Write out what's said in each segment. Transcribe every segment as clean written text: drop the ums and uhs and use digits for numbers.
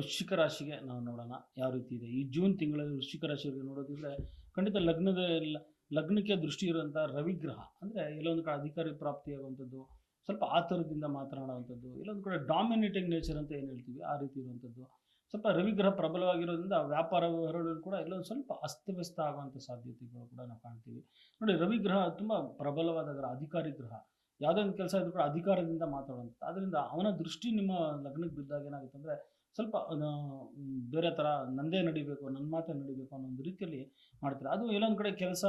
ವೃಶ್ಚಿಕ ರಾಶಿಗೆ ನಾವು ನೋಡೋಣ ಯಾವ ರೀತಿ ಇದೆ. ಈ ಜೂನ್ ತಿಂಗಳಲ್ಲಿ ವೃಶ್ಚಿಕ ರಾಶಿಯವರಿಗೆ ನೋಡೋದಿದ್ರೆ ಖಂಡಿತ ಲಗ್ನಕ್ಕೆ ದೃಷ್ಟಿ ಇರುವಂಥ ರವಿಗ್ರಹ ಅಂದರೆ ಎಲ್ಲೊಂದು ಕಡೆ ಅಧಿಕಾರಿ ಪ್ರಾಪ್ತಿಯಾಗುವಂಥದ್ದು, ಸ್ವಲ್ಪ ಆತುರದಿಂದ ಮಾತನಾಡುವಂಥದ್ದು, ಇಲ್ಲೊಂದು ಕಡೆ ಡಾಮಿನೇಟಿಂಗ್ ನೇಚರ್ ಅಂತ ಏನು ಹೇಳ್ತೀವಿ ಆ ರೀತಿ ಇರುವಂಥದ್ದು. ಸ್ವಲ್ಪ ರವಿಗ್ರಹ ಪ್ರಬಲವಾಗಿರೋದ್ರಿಂದ ವ್ಯಾಪಾರ ವ್ಯವಹಾರಗಳು ಕೂಡ ಎಲ್ಲೊಂದು ಸ್ವಲ್ಪ ಅಸ್ತವ್ಯಸ್ತ ಆಗುವಂಥ ಸಾಧ್ಯತೆಗಳು ಕೂಡ ನಾವು ಕಾಣ್ತೀವಿ. ನೋಡಿ, ರವಿಗ್ರಹ ತುಂಬ ಪ್ರಬಲವಾದ ಗ್ರಹ, ಅಧಿಕಾರಿ ಗ್ರಹ. ಯಾವುದೇ ಒಂದು ಕೆಲಸ ಇದ್ರೂ ಕೂಡ ಅಧಿಕಾರದಿಂದ ಮಾತಾಡುವಂಥದ್ದು. ಆದ್ದರಿಂದ ಅವನ ದೃಷ್ಟಿ ನಿಮ್ಮ ಲಗ್ನಕ್ಕೆ ಬಿದ್ದಾಗ ಏನಾಗುತ್ತೆ ಅಂದರೆ ಸ್ವಲ್ಪ ಬೇರೆ ಥರ ನಂದೇ ನಡಿಬೇಕು, ನನ್ನ ಮಾತೇ ನಡಿಬೇಕು ಅನ್ನೋ ಒಂದು ರೀತಿಯಲ್ಲಿ ಮಾಡ್ತಾರೆ. ಅದು ಎಲ್ಲೊಂದು ಕಡೆ ಕೆಲಸ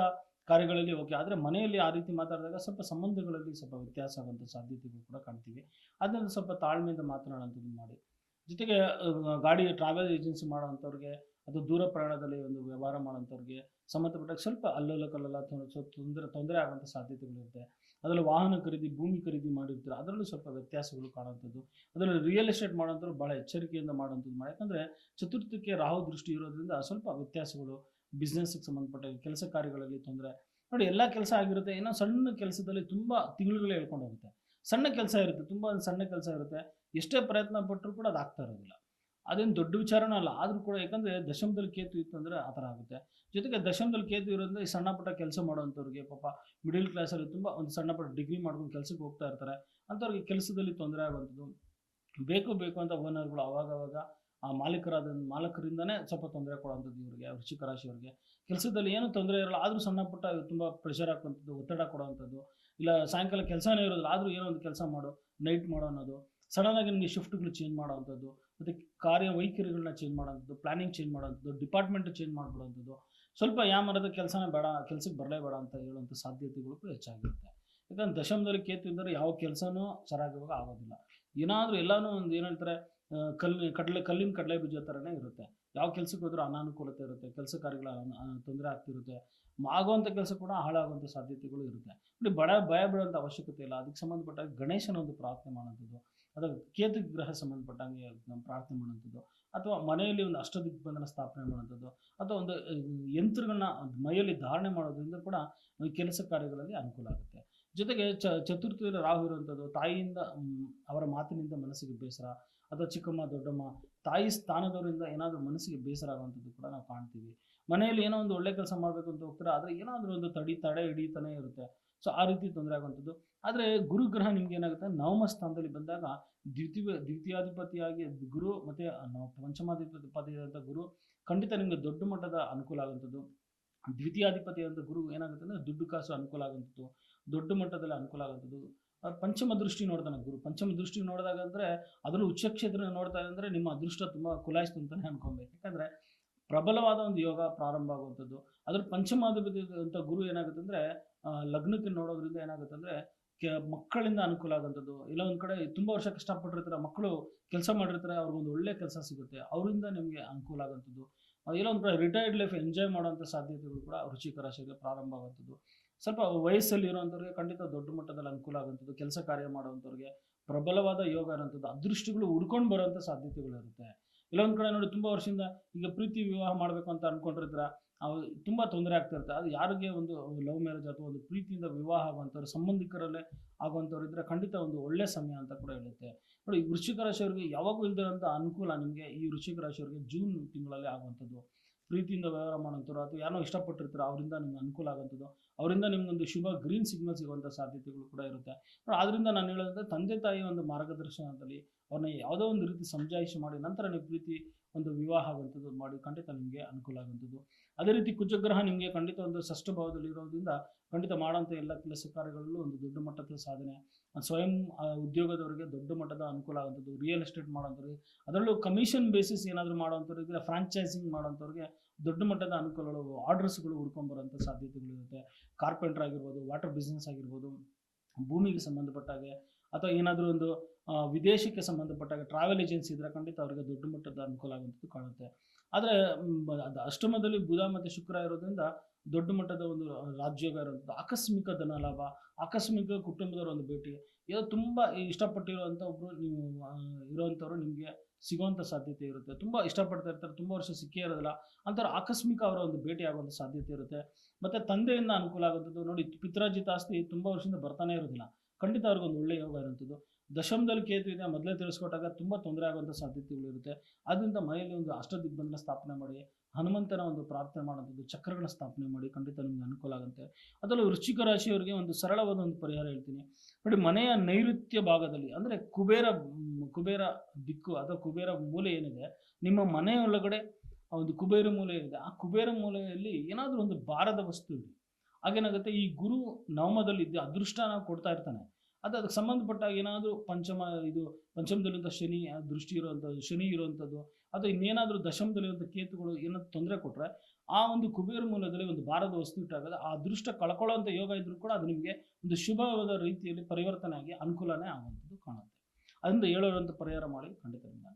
ಕಾರ್ಯಗಳಲ್ಲಿ ಓಕೆ. ಆದರೆ ಮನೆಯಲ್ಲಿ ಆ ರೀತಿ ಮಾತಾಡಿದಾಗ ಸ್ವಲ್ಪ ಸಂಬಂಧಗಳಲ್ಲಿ ಸ್ವಲ್ಪ ವ್ಯತ್ಯಾಸ ಆಗುವಂಥ ಸಾಧ್ಯತೆಗಳು ಕೂಡ ಕಾಣ್ತೀವಿ. ಅದನ್ನು ಸ್ವಲ್ಪ ತಾಳ್ಮೆಯಿಂದ ಮಾತನಾಡುವಂಥದ್ದು ಮಾಡಿ. ಜೊತೆಗೆ ಗಾಡಿ ಟ್ರಾವೆಲ್ ಏಜೆನ್ಸಿ ಮಾಡೋವಂಥವ್ರಿಗೆ, ಅದು ದೂರ ಪ್ರಯಾಣದಲ್ಲಿ ಒಂದು ವ್ಯವಹಾರ ಮಾಡೋಂಥವ್ರಿಗೆ ಸಂಬಂಧಪಟ್ಟಾಗ ಸ್ವಲ್ಪ ಅಲ್ಲೋಲ ಕಲ್ಲೋಲ ತೊಂದರೆ ಆಗುವಂಥ ಸಾಧ್ಯತೆಗಳಿರುತ್ತೆ. ಅದರಲ್ಲಿ ವಾಹನ ಖರೀದಿ, ಭೂಮಿ ಖರೀದಿ ಮಾಡಿರ್ತಾರೆ, ಅದರಲ್ಲೂ ಸ್ವಲ್ಪ ವ್ಯತ್ಯಾಸಗಳು ಕಾಣುವಂಥದ್ದು. ಅದರಲ್ಲಿ ರಿಯಲ್ ಎಸ್ಟೇಟ್ ಮಾಡೋಂಥವ್ರು ಭಾಳ ಎಚ್ಚರಿಕೆಯಿಂದ ಮಾಡುವಂಥದ್ದು ಮಾಡಿ. ಯಾಕಂದರೆ ಚತುರ್ಥಕ್ಕೆ ರಾಹು ದೃಷ್ಟಿ ಇರೋದ್ರಿಂದ ಸ್ವಲ್ಪ ವ್ಯತ್ಯಾಸಗಳು, ಬಿಸ್ನೆಸ್ಗೆ ಸಂಬಂಧಪಟ್ಟ ಕೆಲಸ ಕಾರ್ಯಗಳಲ್ಲಿ ತೊಂದರೆ. ನೋಡಿ, ಎಲ್ಲ ಕೆಲಸ ಆಗಿರುತ್ತೆ, ಏನೋ ಸಣ್ಣ ಕೆಲಸದಲ್ಲಿ ತುಂಬ ತಿಂಗಳುಗಳೇ ಹೇಳ್ಕೊಂಡು ಹೋಗುತ್ತೆ. ಸಣ್ಣ ಕೆಲಸ ಇರುತ್ತೆ, ತುಂಬ ಒಂದು ಸಣ್ಣ ಕೆಲಸ ಇರುತ್ತೆ, ಎಷ್ಟೇ ಪ್ರಯತ್ನ ಪಟ್ಟರೂ ಕೂಡ ಅದು ಆಗ್ತಾ ಇರೋದಿಲ್ಲ. ಅದೇನು ದೊಡ್ಡ ವಿಚಾರನೂ ಅಲ್ಲ. ಆದರೂ ಕೂಡ ಯಾಕಂದರೆ ದಶಮದಲ್ಲಿ ಕೇತು ಇತ್ತು ಅಂದರೆ ಆ ಥರ ಆಗುತ್ತೆ. ಜೊತೆಗೆ ದಶಮದಲ್ಲಿ ಕೇತು ಇರೋದ್ರಿಂದ ಈ ಸಣ್ಣ ಪುಟ್ಟ ಕೆಲಸ ಮಾಡೋವಂಥವ್ರಿಗೆ, ಪಾಪ ಮಿಡಲ್ ಕ್ಲಾಸಲ್ಲಿ ತುಂಬ ಒಂದು ಸಣ್ಣ ಪುಟ್ಟ ಡಿಗ್ರಿ ಮಾಡ್ಕೊಂಡು ಕೆಲಸಕ್ಕೆ ಹೋಗ್ತಾ ಇರ್ತಾರೆ, ಅಂಥವ್ರಿಗೆ ಕೆಲಸದಲ್ಲಿ ತೊಂದರೆ ಆಗುವಂಥದ್ದು. ಬೇಕು ಬೇಕು ಅಂತ ಓನರ್ಗಳು ಅವಾಗವಾಗ ಆ ಮಾಲಕರಿಂದನೇ ಸ್ವಲ್ಪ ತೊಂದರೆ ಕೊಡುವಂಥದ್ದು ಇವರಿಗೆ, ವೃಶ್ಚಿಕ ರಾಶಿಯವರಿಗೆ. ಕೆಲಸದಲ್ಲಿ ಏನೂ ತೊಂದರೆ ಇರಲ್ಲ, ಆದರೂ ಸಣ್ಣ ಪುಟ್ಟ ತುಂಬ ಪ್ರೆಷರ್ ಹಾಕುವಂಥದ್ದು, ಒತ್ತಡ ಕೊಡುವಂಥದ್ದು. ಇಲ್ಲ ಸಾಯಂಕಾಲ ಕೆಲಸನೇ ಇರೋದಿಲ್ಲ, ಆದರೂ ಏನೋ ಒಂದು ಕೆಲಸ ಮಾಡು, ನೈಟ್ ಮಾಡೋ ಅನ್ನೋದು. ಸಡನ್ನಾಗಿ ನಿಮಗೆ ಶಿಫ್ಟ್ಗಳು ಚೇಂಜ್ ಮಾಡೋವಂಥದ್ದು, ಮತ್ತು ಕಾರ್ಯವೈಖರಿಗಳನ್ನ ಚೇಂಜ್ ಮಾಡೋವಂಥದ್ದು, ಪ್ಲಾನಿಂಗ್ ಚೇಂಜ್ ಮಾಡೋವಂಥದ್ದು, ಡಿಪಾರ್ಟ್ಮೆಂಟ್ ಚೇಂಜ್ ಮಾಡಿಬಿಡುವಂಥದ್ದು. ಸ್ವಲ್ಪ ಯಾಮರದ ಕೆಲಸನೇ ಬೇಡ, ಕೆಲಸಕ್ಕೆ ಬರಲೇಬೇಡ ಅಂತ ಹೇಳುವಂಥ ಸಾಧ್ಯತೆಗಳು ಕೂಡ ಹೆಚ್ಚಾಗಿರುತ್ತೆ. ಯಾಕಂದ್ರೆ ದಶಮದಲ್ಲಿ ಕೇತು ಇದ್ದರೆ ಯಾವ ಕೆಲಸನೂ ಸರಿಯಾಗಿ ಆಗೋದಿಲ್ಲ. ಏನಾದರೂ ಎಲ್ಲನೂ ಒಂದು ಏನು ಹೇಳ್ತಾರೆ, ಕಲ್ಲಿನ ಕಡಲೆ ಬೀಜ ಥರನೇ ಇರುತ್ತೆ. ಯಾವ ಕೆಲಸಕ್ಕೆ ಹೋದ್ರೂ ಅನಾನುಕೂಲತೆ ಇರುತ್ತೆ, ಕೆಲಸ ಕಾರ್ಯಗಳ ತೊಂದರೆ ಆಗ್ತಿರುತ್ತೆ, ಆಗುವಂಥ ಕೆಲಸ ಕೂಡ ಹಾಳಾಗುವಂಥ ಸಾಧ್ಯತೆಗಳು ಇರುತ್ತೆ. ನೋಡಿ, ಭಯ ಬೀಳುವಂಥ ಅವಶ್ಯಕತೆ ಇಲ್ಲ. ಅದಕ್ಕೆ ಸಂಬಂಧಪಟ್ಟಾಗ ಗಣೇಶನ ಒಂದು ಪ್ರಾರ್ಥನೆ ಮಾಡುವಂಥದ್ದು, ಅಥವಾ ಕೇತು ಗ್ರಹ ಸಂಬಂಧಪಟ್ಟಂಗೆ ನಾವು ಪ್ರಾರ್ಥನೆ ಮಾಡುವಂಥದ್ದು, ಅಥವಾ ಮನೆಯಲ್ಲಿ ಒಂದು ಅಷ್ಟದಿಗ್ಬಂಧನ ಸ್ಥಾಪನೆ ಮಾಡುವಂಥದ್ದು, ಅಥವಾ ಒಂದು ಯಂತ್ರಗಳನ್ನ ಮೈಯಲ್ಲಿ ಧಾರಣೆ ಮಾಡೋದ್ರಿಂದ ಕೂಡ ಕೆಲಸ ಕಾರ್ಯಗಳಲ್ಲಿ ಅನುಕೂಲ ಆಗುತ್ತೆ. ಜೊತೆಗೆ ಚತುರ್ಥಿಯಲ್ಲಿ ರಾಹು ಇರುವಂಥದ್ದು, ತಾಯಿಯಿಂದ ಅವರ ಮಾತಿನಿಂದ ಮನಸ್ಸಿಗೆ ಬೇಸರ, ಅಥವಾ ಚಿಕ್ಕಮ್ಮ ದೊಡ್ಡಮ್ಮ ತಾಯಿ ಸ್ಥಾನದವರಿಂದ ಏನಾದರೂ ಮನಸ್ಸಿಗೆ ಬೇಸರ ಆಗುವಂಥದ್ದು ಕೂಡ ನಾವು ಕಾಣ್ತೀವಿ. ಮನೆಯಲ್ಲಿ ಏನೋ ಒಂದು ಒಳ್ಳೆ ಕೆಲಸ ಮಾಡಬೇಕು ಅಂತ ಹೋಗ್ತಾರೆ, ಆದರೆ ಏನಾದರೂ ಒಂದು ತಡೆ ಹಿಡಿತಾನೆ ಇರುತ್ತೆ. ಸೊ ಆ ರೀತಿ ತೊಂದರೆ ಆಗುವಂಥದ್ದು. ಆದರೆ ಗುರುಗ್ರಹ ನಿಮ್ಗೆ ಏನಾಗುತ್ತೆ, ನವಮ ಸ್ಥಾನದಲ್ಲಿ ಬಂದಾಗ ದ್ವಿತೀಯಾಧಿಪತಿಯಾಗಿ ಗುರು ಮತ್ತು ಪಂಚಮಾಧಿಪತಿಯಾದಂಥ ಗುರು ಖಂಡಿತ ನಿಮಗೆ ದೊಡ್ಡ ಮಟ್ಟದ ಅನುಕೂಲ ಆಗುವಂಥದ್ದು. ದ್ವಿತೀಯಾಧಿಪತಿ ಅಂತ ಗುರು ಏನಾಗುತ್ತೆ ಅಂದರೆ ದುಡ್ಡು ಕಾಸು ಅನುಕೂಲ ಆಗುವಂಥದ್ದು, ದೊಡ್ಡ ಮಟ್ಟದಲ್ಲಿ ಅನುಕೂಲ ಆಗುವಂಥದ್ದು. ಪಂಚಮ ದೃಷ್ಟಿ ನೋಡ್ತಾನೆ ಗುರು. ಪಂಚಮ ದೃಷ್ಟಿ ನೋಡಿದಾಗ ಅಂದರೆ ಅದನ್ನು ಉಚ್ಚ ಕ್ಷೇತ್ರ ನೋಡ್ತಾ ಇದೆ ಅಂದರೆ ನಿಮ್ಮ ಅದೃಷ್ಟ ತುಂಬ ಕುಲಾಯಿಸ್ತು ಅಂತಲೇ ಅನ್ಕೊಬೇಕು. ಯಾಕಂದರೆ ಪ್ರಬಲವಾದ ಒಂದು ಯೋಗ ಪ್ರಾರಂಭ ಆಗುವಂಥದ್ದು. ಅದ್ರ ಪಂಚಮಾಧಿಪತಿ ಅಂತ ಗುರು ಏನಾಗುತ್ತೆ ಅಂದರೆ ಲಗ್ನಕ್ಕೆ ನೋಡೋದ್ರಿಂದ ಏನಾಗುತ್ತೆ ಅಂದರೆ ಮಕ್ಕಳಿಂದ ಅನುಕೂಲ ಆಗುವಂಥದ್ದು. ಇಲ್ಲ ಒಂದು ಕಡೆ ತುಂಬ ವರ್ಷ ಕಷ್ಟಪಟ್ಟಿರ್ತಾರೆ, ಮಕ್ಕಳು ಕೆಲಸ ಮಾಡಿರ್ತಾರೆ, ಅವ್ರಿಗೊಂದು ಒಳ್ಳೆ ಕೆಲಸ ಸಿಗುತ್ತೆ, ಅವರಿಂದ ನಿಮಗೆ ಅನುಕೂಲ ಆಗುವಂಥದ್ದು. ಇಲ್ಲ ಒಂದು ಕಡೆ ರಿಟೈರ್ಡ್ ಲೈಫ್ ಎಂಜಾಯ್ ಮಾಡುವಂಥ ಸಾಧ್ಯತೆಗಳು ಕೂಡ ವೃಶ್ಚಿಕ ರಾಶಿಗೆ ಪ್ರಾರಂಭ ಆಗುವಂಥದ್ದು. ಸ್ವಲ್ಪ ವಯಸ್ಸಲ್ಲಿ ಇರುವಂಥವ್ರಿಗೆ ಖಂಡಿತ ದೊಡ್ಡ ಮಟ್ಟದಲ್ಲಿ ಅನುಕೂಲ ಆಗುವಂಥದ್ದು. ಕೆಲಸ ಕಾರ್ಯ ಮಾಡುವಂಥವ್ರಿಗೆ ಪ್ರಬಲವಾದ ಯೋಗ ಇರುವಂಥದ್ದು, ಅದೃಷ್ಟಗಳು ಹುಡ್ಕೊಂಡು ಬರುವಂಥ ಸಾಧ್ಯತೆಗಳು ಇರುತ್ತೆ. ಇಲ್ಲ ಒಂದು ಕಡೆ ನೋಡಿ, ತುಂಬ ವರ್ಷದಿಂದ ಈಗ ಪ್ರೀತಿ ವಿವಾಹ ಮಾಡಬೇಕು ಅಂತ ಅಂದ್ಕೊಂಡಿರ್ತಾರೆ, ಅವು ತುಂಬ ತೊಂದರೆ ಆಗ್ತಿರುತ್ತೆ. ಅದು ಯಾರಿಗೆ ಒಂದು ಲವ್ ಮ್ಯಾರೇಜ್ ಅಥವಾ ಒಂದು ಪ್ರೀತಿಯಿಂದ ವಿವಾಹ ಆಗುವಂಥವ್ರು, ಸಂಬಂಧಿಕರಲ್ಲೇ ಆಗುವಂಥವ್ರು ಇದ್ದರೆ ಖಂಡಿತ ಒಂದು ಒಳ್ಳೆಯ ಸಮಯ ಅಂತ ಕೂಡ ಹೇಳುತ್ತೆ. ನೋಡಿ, ಈ ವೃಶ್ಚಿಕ ರಾಶಿಯವರಿಗೆ ಯಾವಾಗೂ ಇಲ್ದಿರೋಂಥ ಅನುಕೂಲ ನಿಮಗೆ ಈ ವೃಶ್ಚಿಕ ರಾಶಿಯವರಿಗೆ ಜೂನ್ ತಿಂಗಳಲ್ಲಿ ಆಗುವಂಥದ್ದು. ಪ್ರೀತಿಯಿಂದ ವ್ಯವಹಾರ ಮಾಡೋಂಥವ್ರು ಅಥವಾ ಯಾರೋ ಇಷ್ಟಪಟ್ಟಿರ್ತಾರೆ, ಅವರಿಂದ ನಿಮ್ಗೆ ಅನುಕೂಲ ಆಗುವಂಥದ್ದು, ಅವರಿಂದ ನಿಮ್ಗೊಂದು ಶುಭ ಗ್ರೀನ್ ಸಿಗ್ನಲ್ ಸಿಗುವಂಥ ಸಾಧ್ಯತೆಗಳು ಕೂಡ ಇರುತ್ತೆ. ಆದ್ದರಿಂದ ನಾನು ಹೇಳೋದಂದರೆ, ತಂದೆ ತಾಯಿಯ ಒಂದು ಮಾರ್ಗದರ್ಶನದಲ್ಲಿ ಅವ್ರನ್ನ ಯಾವುದೋ ಒಂದು ರೀತಿ ಸಮಜಾಯಿಷಿ ಮಾಡಿ ನಂತರ ನೀವು ಪ್ರೀತಿ ಒಂದು ವಿವಾಹ ಆಗುವಂಥದ್ದು ಮಾಡಿ ಖಂಡಿತ ನಿಮಗೆ ಅನುಕೂಲ ಆಗುವಂಥದ್ದು. ಅದೇ ರೀತಿ ಕುಜಗ್ರಹ ನಿಮಗೆ ಖಂಡಿತ ಒಂದು ಷಷ್ಠ ಭಾವದಲ್ಲಿ ಇರೋದ್ರಿಂದ ಖಂಡಿತ ಮಾಡೋಂಥ ಎಲ್ಲ ಕೆಲಸ ಕಾರ್ಯಗಳಲ್ಲೂ ಒಂದು ದೊಡ್ಡ ಮಟ್ಟದ ಸಾಧನೆ, ಸ್ವಯಂ ಉದ್ಯೋಗದವರಿಗೆ ದೊಡ್ಡ ಮಟ್ಟದ ಅನುಕೂಲ ಆಗುವಂಥದ್ದು, ರಿಯಲ್ ಎಸ್ಟೇಟ್ ಮಾಡೋಂಥವ್ರಿಗೆ, ಅದರಲ್ಲೂ ಕಮಿಷನ್ ಬೇಸಿಸ್ ಏನಾದರೂ ಮಾಡೋಂಥವ್ರು ಇದ್ದರೆ, ಫ್ರಾಂಚೈಸಿಂಗ್ ಮಾಡೋಂಥವ್ರಿಗೆ ದೊಡ್ಡ ಮಟ್ಟದ ಅನುಕೂಲಗಳು, ಆರ್ಡರ್ಸ್ಗಳು ಹುಡ್ಕೊಂಬರೋಂಥ ಸಾಧ್ಯತೆಗಳಿರುತ್ತೆ. ಕಾರ್ಪೆಂಟರ್ ಆಗಿರ್ಬೋದು, ವಾಟರ್ ಬಿಸ್ನೆಸ್ ಆಗಿರ್ಬೋದು, ಭೂಮಿಗೆ ಸಂಬಂಧಪಟ್ಟಾಗೆ, ಅಥವಾ ಏನಾದರೂ ಒಂದು ವಿದೇಶಕ್ಕೆ ಸಂಬಂಧಪಟ್ಟಾಗ ಟ್ರಾವೆಲ್ ಏಜೆನ್ಸಿ ಇದ್ದರೆ ಖಂಡಿತ ಅವರಿಗೆ ದೊಡ್ಡ ಮಟ್ಟದ ಅನುಕೂಲ ಆಗುವಂಥದ್ದು ಕಾಣುತ್ತೆ. ಆದರೆ ಅದು ಅಷ್ಟಮದಲ್ಲಿ ಬುಧ ಮತ್ತು ಶುಕ್ರ ಇರೋದ್ರಿಂದ ದೊಡ್ಡ ಮಟ್ಟದ ಒಂದು ರಾಜ್ಯೋಗ ಇರುವಂಥದ್ದು, ಆಕಸ್ಮಿಕ ಧನ ಲಾಭ, ಆಕಸ್ಮಿಕ ಕುಟುಂಬದವರ ಒಂದು ಭೇಟಿ, ಏನೋ ತುಂಬ ಇಷ್ಟಪಟ್ಟಿರುವಂಥ ಒಬ್ಬರು ನೀವು ಇರೋವಂಥವ್ರು ನಿಮಗೆ ಸಿಗುವಂಥ ಸಾಧ್ಯತೆ ಇರುತ್ತೆ. ತುಂಬ ಇಷ್ಟಪಡ್ತಾ ಇರ್ತಾರೆ, ತುಂಬ ವರ್ಷ ಸಿಕ್ಕೇ ಇರೋದಿಲ್ಲ, ಅಂಥವ್ರು ಆಕಸ್ಮಿಕ ಅವರ ಒಂದು ಭೇಟಿ ಆಗುವಂಥ ಸಾಧ್ಯತೆ ಇರುತ್ತೆ. ಮತ್ತು ತಂದೆಯಿಂದ ಅನುಕೂಲ ಆಗುವಂಥದ್ದು. ನೋಡಿ, ಪಿತ್ರಾರ್ಜಿತ ಆಸ್ತಿ ತುಂಬ ವರ್ಷದಿಂದ ಬರ್ತಾನೆ ಇರೋದಿಲ್ಲ, ಖಂಡಿತ ಅವ್ರಿಗೊಂದು ಒಳ್ಳೆಯ ಯೋಗ ಇರುವಂಥದ್ದು. ದಶಮದಲ್ಲಿ ಕೇತು ಇದೆ, ಮೊದಲೇ ತಿಳಿಸ್ಕೊಟ್ಟಾಗ ತುಂಬ ತೊಂದರೆ ಆಗುವಂಥ ಸಾಧ್ಯತೆಗಳಿರುತ್ತೆ. ಆದ್ದರಿಂದ ಮನೆಯಲ್ಲಿ ಒಂದು ಅಷ್ಟದಿಗ್ಬಂಧನ ಸ್ಥಾಪನೆ ಮಾಡಿ, ಹನುಮಂತನ ಒಂದು ಪ್ರಾರ್ಥನೆ ಮಾಡುವಂಥದ್ದು, ಚಕ್ರಗಳ ಸ್ಥಾಪನೆ ಮಾಡಿ, ಖಂಡಿತ ನಿಮ್ಗೆ ಅನುಕೂಲ ಆಗುತ್ತೆ. ಅದರಲ್ಲೂ ವೃಶ್ಚಿಕ ರಾಶಿಯವರಿಗೆ ಒಂದು ಸರಳವಾದ ಒಂದು ಪರಿಹಾರ ಹೇಳ್ತೀನಿ. ನೋಡಿ, ಮನೆಯ ನೈಋತ್ಯ ಭಾಗದಲ್ಲಿ ಅಂದರೆ ಕುಬೇರ ದಿಕ್ಕು ಅಥವಾ ಕುಬೇರ ಮೂಲೆ ಏನಿದೆ, ನಿಮ್ಮ ಮನೆಯೊಳಗಡೆ ಆ ಒಂದು ಕುಬೇರ ಮೂಲೆ ಇದೆ. ಆ ಕುಬೇರ ಮೂಲೆಯಲ್ಲಿ ಏನಾದರೂ ಒಂದು ಭಾರದ ವಸ್ತು ಇಡಿ. ಆಗೇನಾಗುತ್ತೆ, ಈ ಗುರು ನವಮದಲ್ಲಿದ್ದು ಅದೃಷ್ಟನ ಕೊಡ್ತಾ ಇರ್ತಾನೆ. ಅದಕ್ಕೆ ಸಂಬಂಧಪಟ್ಟಾಗ ಏನಾದರೂ ಪಂಚಮದಲ್ಲಿರುವಂಥ ಶನಿ ದೃಷ್ಟಿ ಇರುವಂಥದ್ದು, ಶನಿ ಇರುವಂಥದ್ದು, ಅಥವಾ ಇನ್ನೇನಾದರೂ ದಶಮದಲ್ಲಿರುವಂಥ ಕೇತುಗಳು ಏನಾದರೂ ತೊಂದರೆ ಕೊಟ್ಟರೆ, ಆ ಒಂದು ಕುಬೇರ ಮೂಲದಲ್ಲಿ ಒಂದು ಭಾರದ ವಸ್ತು ಇಟ್ಟಾಗ ಆ ಅದೃಷ್ಟ ಕಳ್ಕೊಳ್ಳೋಂಥ ಯೋಗ ಇದ್ರೂ ಕೂಡ ಅದು ನಿಮಗೆ ಒಂದು ಶುಭವಾದ ರೀತಿಯಲ್ಲಿ ಪರಿವರ್ತನೆ ಆಗಿ ಅನುಕೂಲನೇ ಆಗುವಂಥದ್ದು ಕಾಣುತ್ತೆ. ಅದರಿಂದ ಹೇಳುವಂಥ ಪರಿಹಾರ ಮಾಡಿ, ಖಂಡಿತ ನಿಮಗೆ